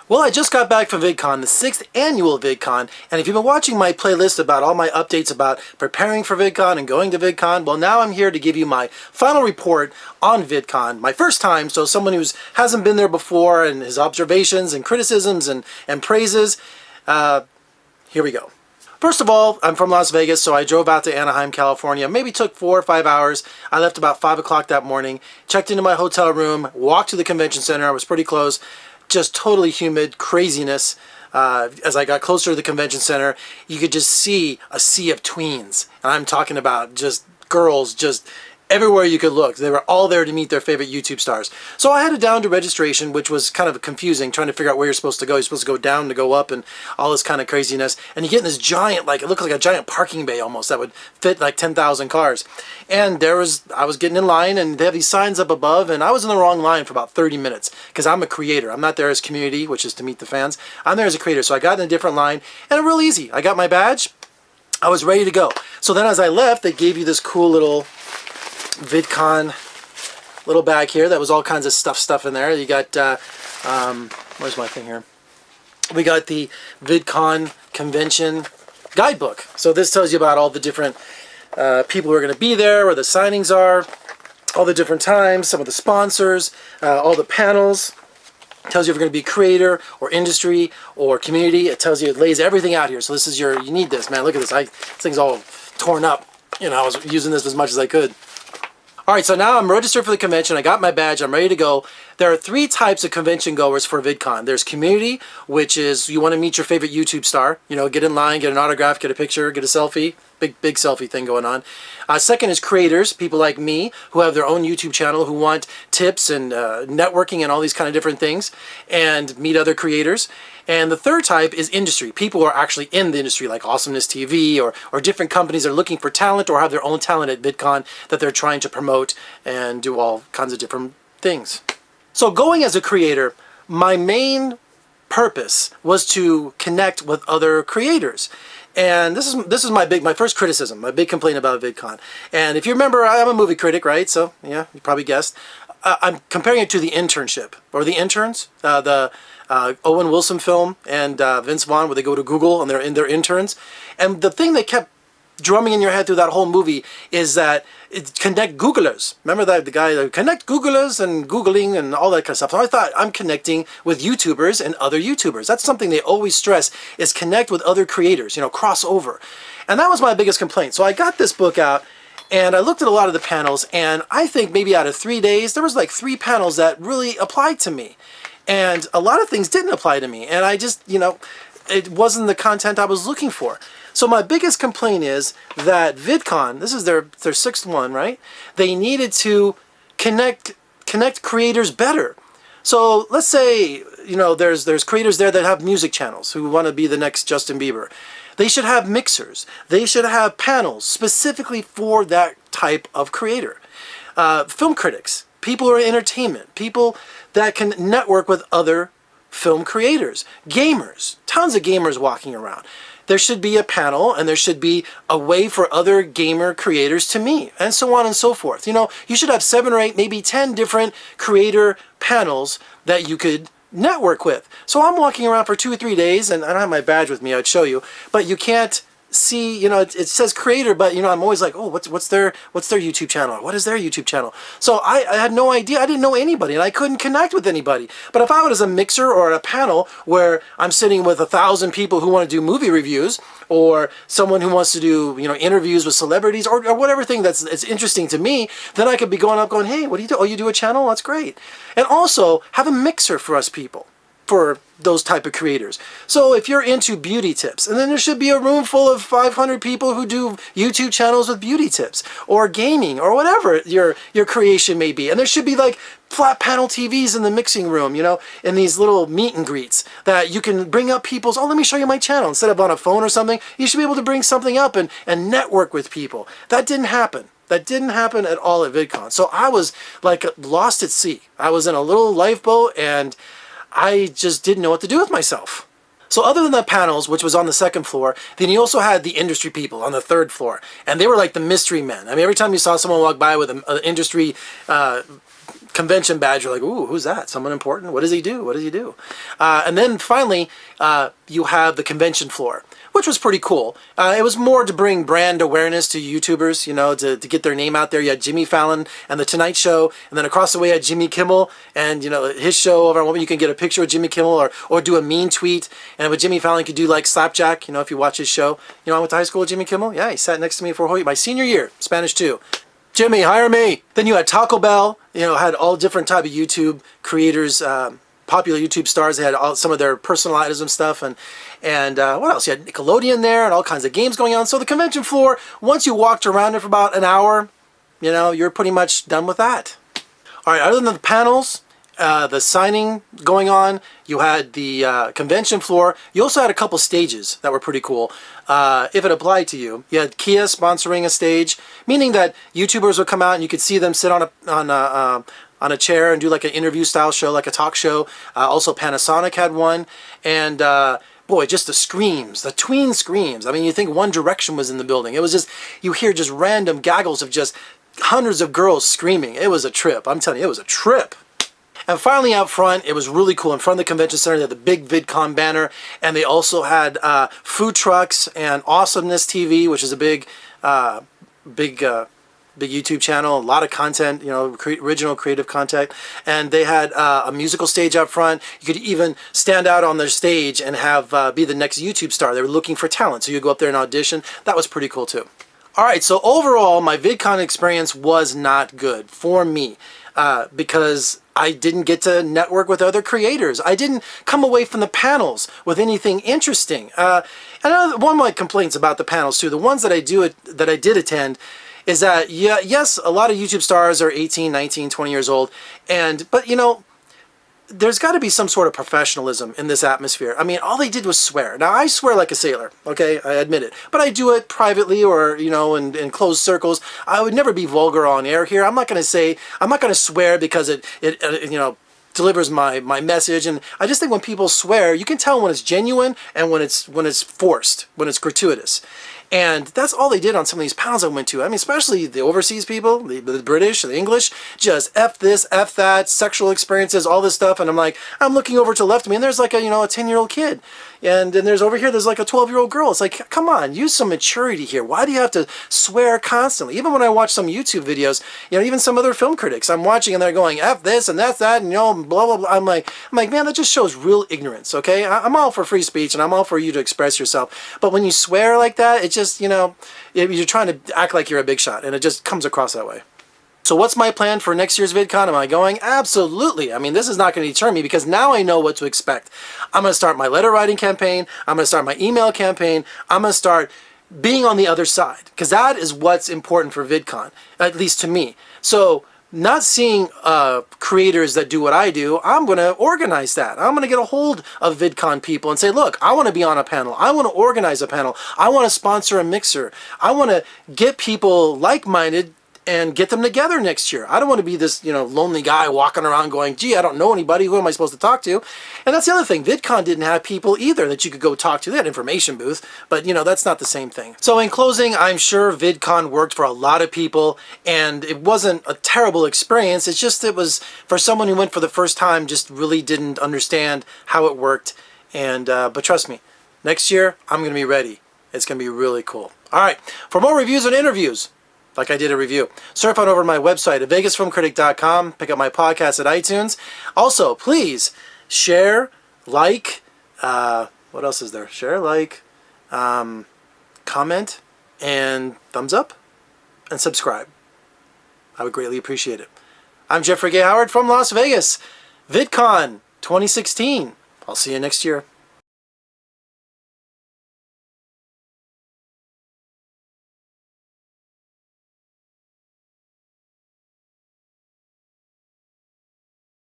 Well, I just got back from Vidcon, the 6th annual Vidcon, and if you've been watching my playlist about all my updates about preparing for Vidcon and going to Vidcon, well, now I'm here to give you my final report on Vidcon, my first time, so someone who hasn't been there before, and his observations and criticisms and praises. Here we go. First of all, I'm from Las Vegas, so I drove out to Anaheim, California. Maybe took 4 or 5 hours. I left about 5 o'clock that morning, checked into my hotel room, walked to the convention center. I was pretty close. Just totally humid craziness. As I got closer to the convention center, you could just see a sea of tweens. And I'm talking about just girls just everywhere you could look. They were all there to meet their favorite YouTube stars. So I headed down to registration, which was kind of confusing, trying to figure out where you're supposed to go. You're supposed to go down to go up and all this kind of craziness. And you get in this giant, like, it looked like a giant parking bay almost that would fit like 10,000 cars. And I was getting in line, and they have these signs up above, and I was in the wrong line for about 30 minutes because I'm a creator. I'm not there as community, which is to meet the fans. I'm there as a creator. So I got in a different line, and it was real easy. I got my badge. I was ready to go. So then as I left, they gave you this cool little Vidcon little bag here that was all kinds of stuff in there. You got where's my thing here? We got the Vidcon convention guidebook. So this tells you about all the different people who are going to be there, where the signings are, all the different times, some of the sponsors, all the panels. It tells you if you're going to be creator or industry or community. It tells you, it lays everything out here. So this is you need this, man. Look at this. This thing's all torn up. You know, I was using this as much as I could. Alright, so now I'm registered for the convention. I got my badge. I'm ready to go. There are 3 types of convention goers for VidCon. There's community, which is you want to meet your favorite YouTube star. You know, get in line, get an autograph, get a picture, get a selfie. Big selfie thing going on. Second is creators, people like me who have their own YouTube channel who want tips and networking and all these kind of different things and meet other creators. And the third type is industry, people who are actually in the industry like Awesomeness TV or different companies that are looking for talent or have their own talent at VidCon that they're trying to promote and do all kinds of different things. So going as a creator, my main purpose was to connect with other creators. And this is my first criticism, my big complaint about VidCon. And if you remember, I'm a movie critic, right? So yeah, you probably guessed. I'm comparing it to the internship or the interns, the Owen Wilson film and Vince Vaughn, where they go to Google and they're interns. And the thing that kept drumming in your head through that whole movie is that connect Googlers. Remember that the guy that connect Googlers and Googling and all that kind of stuff. So I thought I'm connecting with YouTubers and other YouTubers. That's something they always stress is connect with other creators, you know, cross over. And that was my biggest complaint. So I got this book out and I looked at a lot of the panels, and I think maybe out of 3 days there was like 3 panels that really applied to me. And a lot of things didn't apply to me. And I just, you know, it wasn't the content I was looking for. So my biggest complaint is that VidCon, this is their 6th one, right? They needed to connect creators better. So let's say, you know, there's creators there that have music channels who want to be the next Justin Bieber. They should have mixers. They should have panels specifically for that type of creator. Film critics, people who are in entertainment, people that can network with other film creators, gamers, tons of gamers walking around. There should be a panel, and there should be a way for other gamer creators to meet, and so on and so forth. You know, you should have 7 or 8, maybe 10 different creator panels that you could network with. So I'm walking around for 2 or 3 days, and I don't have my badge with me, I'd show you, but you can't see, you know, it says creator, but you know, I'm always like, oh, what's their YouTube channel? What is their YouTube channel? So I had no idea. I didn't know anybody, and I couldn't connect with anybody. But if I was a mixer or a panel where I'm sitting with 1,000 people who want to do movie reviews, or someone who wants to do, you know, interviews with celebrities, or whatever thing that's interesting to me, then I could be going up going, hey, what do you do? Oh, you do a channel? That's great. And also have a mixer for us people, for those type of creators. So if you're into beauty tips, and then there should be a room full of 500 people who do YouTube channels with beauty tips, or gaming, or whatever your creation may be. And there should be like flat panel TVs in the mixing room, you know, in these little meet and greets that you can bring up people's, oh, let me show you my channel. Instead of on a phone or something, you should be able to bring something up and network with people. That didn't happen. That didn't happen at all at VidCon. So I was like lost at sea. I was in a little lifeboat, and I just didn't know what to do with myself. So other than the panels, which was on the second floor, then you also had the industry people on the third floor. And they were like the mystery men. I mean, every time you saw someone walk by with an industry convention badge, you're like, ooh, who's that? Someone important? What does he do? What does he do? And then finally, you have the convention floor, which was pretty cool. It was more to bring brand awareness to YouTubers, you know, to get their name out there. You had Jimmy Fallon and The Tonight Show, and then across the way you had Jimmy Kimmel, and, you know, his show over on, you can get a picture of Jimmy Kimmel or do a mean tweet. And with Jimmy Fallon, you could do like Slapjack, you know, if you watch his show. You know, I went to high school with Jimmy Kimmel. Yeah, he sat next to me for my senior year, Spanish 2. Jimmy, hire me. Then you had Taco Bell, you know, had all different type of YouTube creators, popular YouTube stars. They had some of their personal items and stuff, and what else? You had Nickelodeon there and all kinds of games going on. So the convention floor, once you walked around it for about an hour, you know, you're pretty much done with that. All right, other than the panels, the signing going on, you had the convention floor. You also had a couple stages that were pretty cool. If it applied to you, you had Kia sponsoring a stage, meaning that YouTubers would come out and you could see them sit on a chair and do like an interview style show, like a talk show. Also Panasonic had one, and boy, just the screams, the tween screams. I mean, you think One Direction was in the building. It was just, you hear just random gaggles of just hundreds of girls screaming. It was a trip. I'm telling you, it was a trip. And finally out front, it was really cool. In front of the convention center, they had the big Vidcon banner, and they also had food trucks and Awesomeness TV, which is a big YouTube channel, a lot of content, you know, original creative content. And they had a musical stage out front. You could even stand out on their stage and have be the next YouTube star. They were looking for talent, so you go up there and audition. That was pretty cool too. All right, so overall, my VidCon experience was not good for me because I didn't get to network with other creators. I didn't come away from the panels with anything interesting. And one of my complaints about the panels too, the ones that I did attend, is that, yeah, yes, a lot of YouTube stars are 18, 19, 20 years old, but you know, there's got to be some sort of professionalism in this atmosphere. I mean, all they did was swear. Now, I swear like a sailor, okay? I admit it. But I do it privately or, you know, in closed circles. I would never be vulgar on air here. I'm not going to swear because it you know, delivers my message. And I just think when people swear, you can tell when it's genuine and when it's forced, when it's gratuitous. And that's all they did on some of these panels I went to. I mean, especially the overseas people, the British, the English, just F this, F that, sexual experiences, all this stuff. And I'm like, I'm looking over to the left of me, and there's like a 10-year-old kid. And then there's over here, there's like a 12-year-old girl. It's like, come on, use some maturity here. Why do you have to swear constantly? Even when I watch some YouTube videos, you know, even some other film critics, I'm watching and they're going, F this and that's that, and you know, blah, blah, blah. I'm like, man, that just shows real ignorance, okay? I'm all for free speech and I'm all for you to express yourself. But when you swear like that, it just, you know, you're trying to act like you're a big shot, and it just comes across that way. So what's my plan for next year's VidCon? Am I going? Absolutely. I mean, this is not going to deter me because now I know what to expect. I'm going to start my letter writing campaign. I'm going to start my email campaign. I'm going to start being on the other side because that is what's important for VidCon, at least to me. So not seeing creators that do what I do, I'm going to organize that. I'm going to get a hold of VidCon people and say, look, I want to be on a panel. I want to organize a panel. I want to sponsor a mixer. I want to get people like-minded and get them together next year. I don't want to be this, you know, lonely guy walking around going, gee, I don't know anybody. Who am I supposed to talk to? And that's the other thing. VidCon didn't have people either that you could go talk to. They had information booth, but, you know, that's not the same thing. So in closing, I'm sure VidCon worked for a lot of people, and it wasn't a terrible experience. It's just it was, for someone who went for the first time, just really didn't understand how it worked. And but trust me, next year, I'm going to be ready. It's going to be really cool. All right, for more reviews and interviews, like I did a review, surf on over to my website at vegasfilmcritic.com. Pick up my podcast at iTunes. Also, please share, like, what else is there? Share, like, comment, and thumbs up, and subscribe. I would greatly appreciate it. I'm Jeffrey Gay Howard from Las Vegas. VidCon 2016. I'll see you next year.